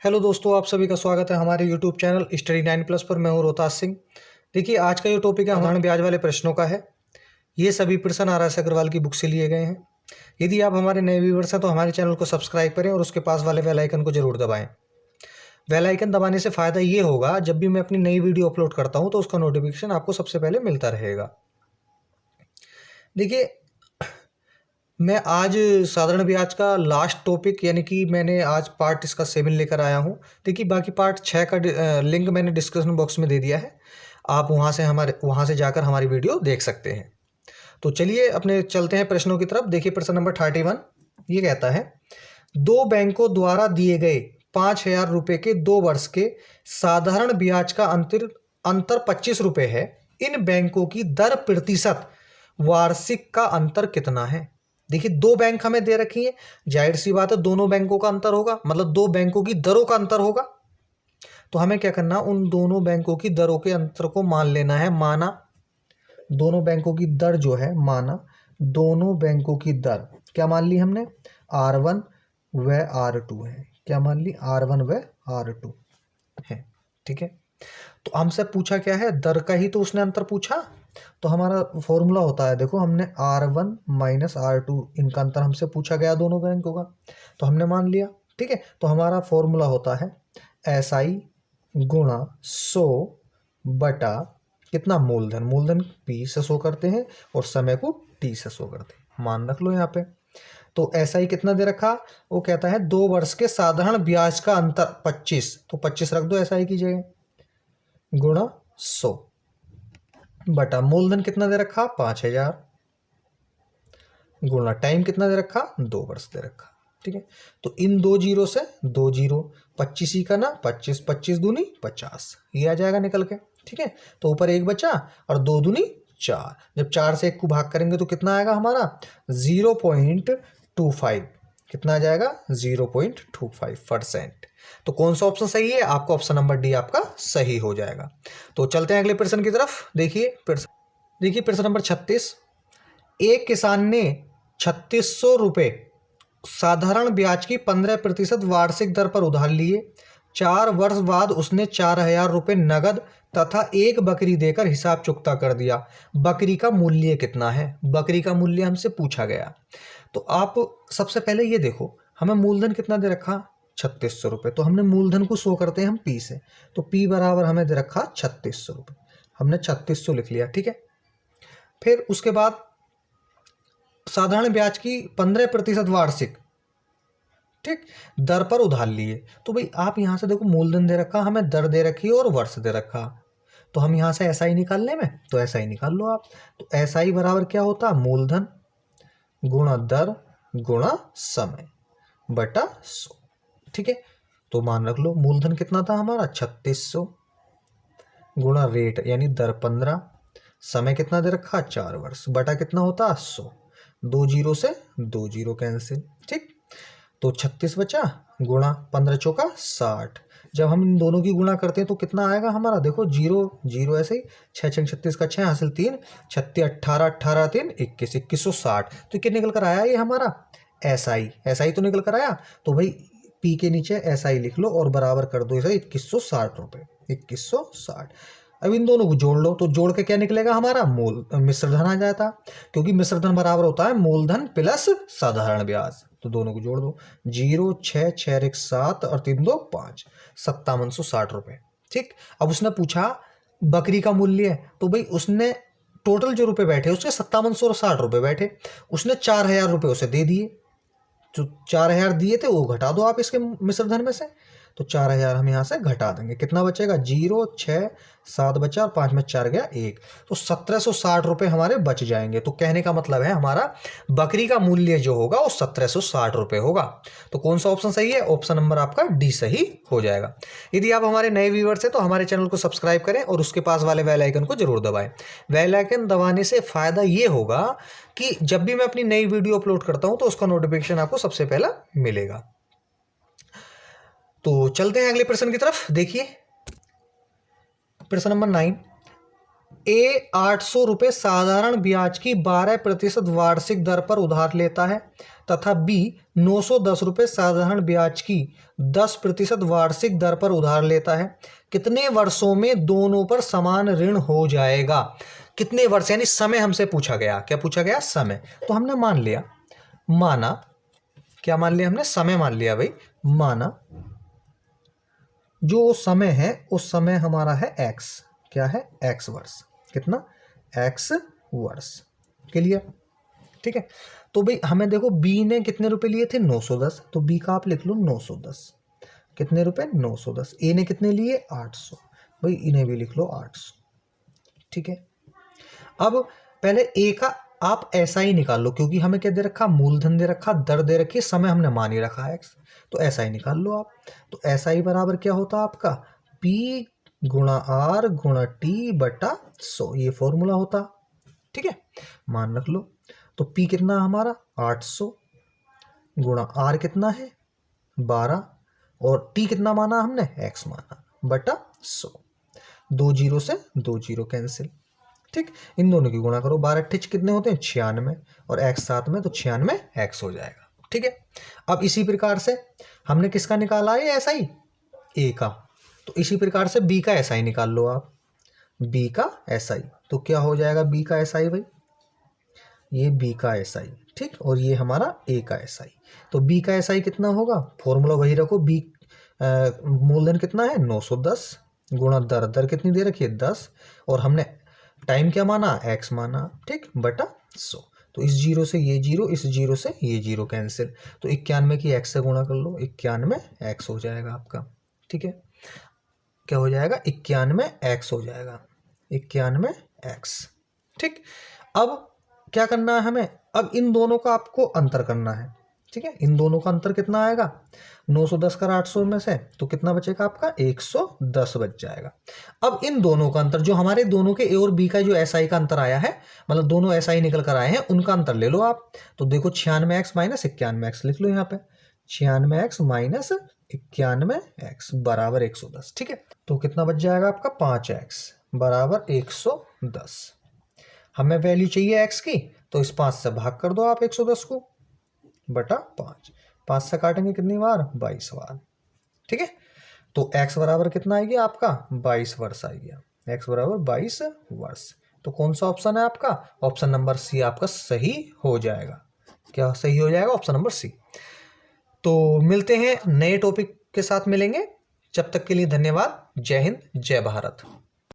Hello दोस्तों, आप सभी का स्वागत है हमारे यूट्यूब चैनल स्टडी 9+ पर। मैं हूं रोहतास सिंह। देखिए, आज का ये टॉपिक है साधारण ब्याज वाले प्रश्नों का है। ये सभी प्रश्न RS अग्रवाल की बुक से लिए गए हैं। यदि आप हमारे नए व्यूअर्स हैं तो हमारे चैनल को सब्सक्राइब करें और उसके पास वाले बेल आइकन को जरूर दबाएं। बेल आइकन दबाने से फ़ायदा ये होगा, जब भी मैं अपनी नई वीडियो अपलोड करता हूँ तो उसका नोटिफिकेशन आपको सबसे पहले मिलता रहेगा। देखिए, मैं आज साधारण ब्याज का लास्ट टॉपिक यानी कि मैंने आज पार्ट इसका 7 लेकर आया हूँ। देखिए, बाकी पार्ट 6 का लिंक मैंने डिस्क्रिप्शन बॉक्स में दे दिया है। आप वहाँ से जाकर हमारी वीडियो देख सकते हैं। तो चलिए अपने चलते हैं प्रश्नों की तरफ। देखिए, प्रश्न नंबर 31 ये कहता है, दो बैंकों द्वारा दिए गए 5,000 रुपये के 2 वर्ष के साधारण ब्याज का अंतर 25 रुपये है। इन बैंकों की दर प्रतिशत वार्षिक का अंतर कितना है? देखिए, दो बैंक हमें दे रखी है, जाहिर सी बात है दोनों बैंकों का अंतर होगा, मतलब दो बैंकों की दरों का अंतर होगा। तो हमें क्या करना, उन दोनों बैंकों की दरों के अंतर को मान लेना है। माना दोनों बैंकों की दर जो है, माना दोनों बैंकों की दर क्या मान ली हमने, R1 व R2 है। क्या मान ली, R1 व R2 है। ठीक है, तो हमसे पूछा क्या है, दर का ही तो उसने अंतर पूछा। तो हमारा फॉर्मूला होता है, देखो हमने R1 माइनस R2 इनका अंतर हमसे पूछा गया दोनों बैंकों का, तो हमने मान लिया। ठीक है, तो हमारा फॉर्मूला होता है SI गुणा 100 बटा कितना, मूलधन। मूलधन P से शो करते हैं और समय को T से शो करते हैं। मान रख लो यहाँ पे। तो SI कितना दे रखा, वो कहता है 2 वर्ष के साधारण ब्याज का अंतर 25, तो 25 रख दो SI की जगह, गुणा 100 बटा मूलधन कितना दे रखा 5,000, गुणा टाइम कितना दे रखा 2 वर्ष दे रखा। ठीक है, तो इन दो जीरो से दो जीरो, 25 ही का ना 25, 25 दूनी 50, ये आ जाएगा निकल के। ठीक है, तो ऊपर एक बचा और 2 दूनी 4। जब 4 से 1 को भाग करेंगे तो कितना आएगा हमारा 0.25। कितना आ जाएगा 0.25%। तो कौन सा ऑप्शन सही है, आपका ऑप्शन नंबर डी आपका सही हो जाएगा। तो चलते हैं अगले प्रश्न की तरफ। देखिए प्रश्न नंबर 36, एक किसान ने 3600 रुपये साधारण ब्याज की 15% वार्षिक दर पर उधार लिए। 4 वर्ष बाद उसने 4,000 रुपये नगद तथा एक बकरी देकर हिसाब चुकता कर दिया। बकरी का मूल्य कितना है? बकरी का मूल्य हमसे पूछा गया। तो आप सबसे पहले ये देखो, हमें मूलधन कितना दे रखा 3600 रुपये, तो हमने मूलधन को शो करते हैं हम P से, तो P बराबर हमें दे रखा 3600 रुपये, हमने 3600 लिख लिया। ठीक है, फिर उसके बाद साधारण ब्याज की 15% वार्षिक, ठीक, दर पर उधार लिए। तो भाई आप यहां से देखो, मूलधन दे रखा, हमें दर दे रखी है और वर्ष दे रखा, तो हम यहां से SI निकालने में, तो SI निकाल लो आप। तो SI बराबर क्या होता, मूलधन गुणा दर गुणा समय बटा 100। ठीक है, तो मान रख लो मूलधन कितना था हमारा 3600, गुणा रेट यानी दर 15, समय कितना दे रखा 4 वर्ष, बटा कितना होता 100। 2 जीरो से 2 जीरो कैंसिल। ठीक, तो 36 बचा, गुणा 15 चौका 60। जब हम इन दोनों की गुणा करते हैं तो कितना आएगा हमारा, देखो जीरो जीरो ऐसे ही, 6 6 36 का 6 हासिल 3, 36 18 18 3 21, 2160। तो क्या निकल कर आया ये हमारा SI तो निकल कर आया। तो भाई P के नीचे SI लिख लो और बराबर कर दो इसे 2160 रुपये, 2160। अब इन दोनों को जोड़ लो, तो जोड़ के क्या निकलेगा हमारा, मिश्रधन आ जाता, क्योंकि मिश्रधन बराबर होता है मूलधन प्लस साधारण ब्याज। तो दोनों को जोड़ दो, 0 6 6 1 7 और 3 2 5, 5760 रुपये। ठीक, अब उसने पूछा बकरी का मूल्य, तो भाई उसने टोटल जो रुपए बैठे उसके 5760 रुपये बैठे, उसने 4,000 रुपये उसे दे दिए। जो 4,000 दिए थे वो घटा दो आप इसके मिश्रधन में से, तो 4,000 हम यहाँ से घटा देंगे, कितना बचेगा 0 6 7 बचा और 5 में 4 गया 1, तो 1760 रुपये हमारे बच जाएंगे। तो कहने का मतलब है हमारा बकरी का मूल्य जो होगा वो 1760 रुपये होगा। तो कौन सा ऑप्शन सही है, ऑप्शन नंबर आपका डी सही हो जाएगा। यदि आप हमारे नए व्यूअर्स हैं तो हमारे चैनल को सब्सक्राइब करें और उसके पास वाले बेल आइकन को जरूर दबाएं। बेल आइकन दबाने से फायदा ये होगा कि जब भी मैं अपनी नई वीडियो अपलोड करता हूं तो उसका नोटिफिकेशन आपको सबसे पहला मिलेगा। तो चलते हैं अगले प्रश्न की तरफ। देखिए प्रश्न नंबर 9, ए 800 रुपये साधारण ब्याज की 12% वार्षिक दर पर उधार लेता है तथा बी 910 रुपये साधारण ब्याज की 10% वार्षिक दर पर उधार लेता है, कितने वर्षों में दोनों पर समान ऋण हो जाएगा? कितने वर्ष, यानी समय हमसे पूछा गया। क्या पूछा गया? समय। तो हमने मान लिया, माना, क्या मान लिया हमने? समय मान लिया भाई। माना जो समय है उस समय हमारा है x। क्या है? x वर्ष। कितना? x वर्ष। क्लियर? ठीक है। तो भाई हमें देखो b ने कितने रुपए लिए थे? 910। तो b का आप लिख लो 910। कितने रुपए? 910। a ने कितने लिए? 800। भाई इन्हें भी लिख लो 800। ठीक है। अब पहले a का आप ऐसा ही निकाल लो, क्योंकि हमें क्या दे रखा? मूलधन दे रखा, दर दे रखी, समय हमने मान ही रखा है x। तो ऐसा ही निकाल लो आप। तो ऐसा ही बराबर क्या होता है आपका? p गुणा r गुणा t बटा 100, ये फॉर्मूला होता। ठीक है, मान रख लो। तो p कितना हमारा? 800 गुणा r कितना है? 12, और t कितना माना हमने? x माना, बटा 100। 2 जीरो से 2 जीरो कैंसिल। ठीक, इन दोनों की गुणा करो। 12 8 कितने होते हैं? 96, और x साथ में, तो 96x हो जाएगा। ठीक है। अब इसी प्रकार से हमने किसका निकाला है? ऐसा ही a का। तो इसी प्रकार से b का ऐसा ही निकाल लो आप। b का ऐसा ही, तो क्या हो जाएगा b का ऐसा ही भाई? ये b का ऐसा ही। ठीक, और ये हमारा a का ऐसा ही। तो b का ऐसा ही कितना होगा? फॉर्मूला वही रखो। b मूलधन कितना है? 910 गुणा दर, दर कितनी दे रखी है? 10, और हमने टाइम क्या माना? x माना। ठीक, बटा 100। तो इस जीरो से ये जीरो, इस जीरो से ये जीरो कैंसिल। तो 91 की x से गुणा कर लो, 91x हो जाएगा आपका। ठीक है, क्या हो जाएगा? 91x हो जाएगा, 91x। ठीक, अब क्या करना है हमें? अब इन दोनों का आपको अंतर करना है। ठीक है, इन दोनों का अंतर कितना आएगा? 910 कर 800 में से, तो कितना बचेगा आपका? 110 बच जाएगा। अब इन दोनों का अंतर, जो हमारे दोनों के ए और बी का जो एसआई का अंतर आया है, मतलब दोनों एसआई निकल कर आए हैं, उनका अंतर ले लो आप। तो देखो 96x माइनस 91x लिख लो यहाँ पे। 96x माइनस 91x बराबर 110। ठीक है, तो कितना बच जाएगा आपका? 5x बराबर 110। हमें वैल्यू चाहिए x की, तो इस 5 से भाग कर दो आप 110 को, बटा 5। 5 से काटेंगे कितनी बार? 22 बार। ठीक है, तो x बराबर कितना आ गया आपका? 22 वर्ष आ गया। x बराबर 22 वर्ष। तो कौन सा ऑप्शन है आपका? ऑप्शन नंबर सी आपका सही हो जाएगा। क्या सही हो जाएगा? Option number C. तो मिलते हैं नए टॉपिक के साथ, मिलेंगे। जब तक के लिए धन्यवाद। जय हिंद, जय भारत।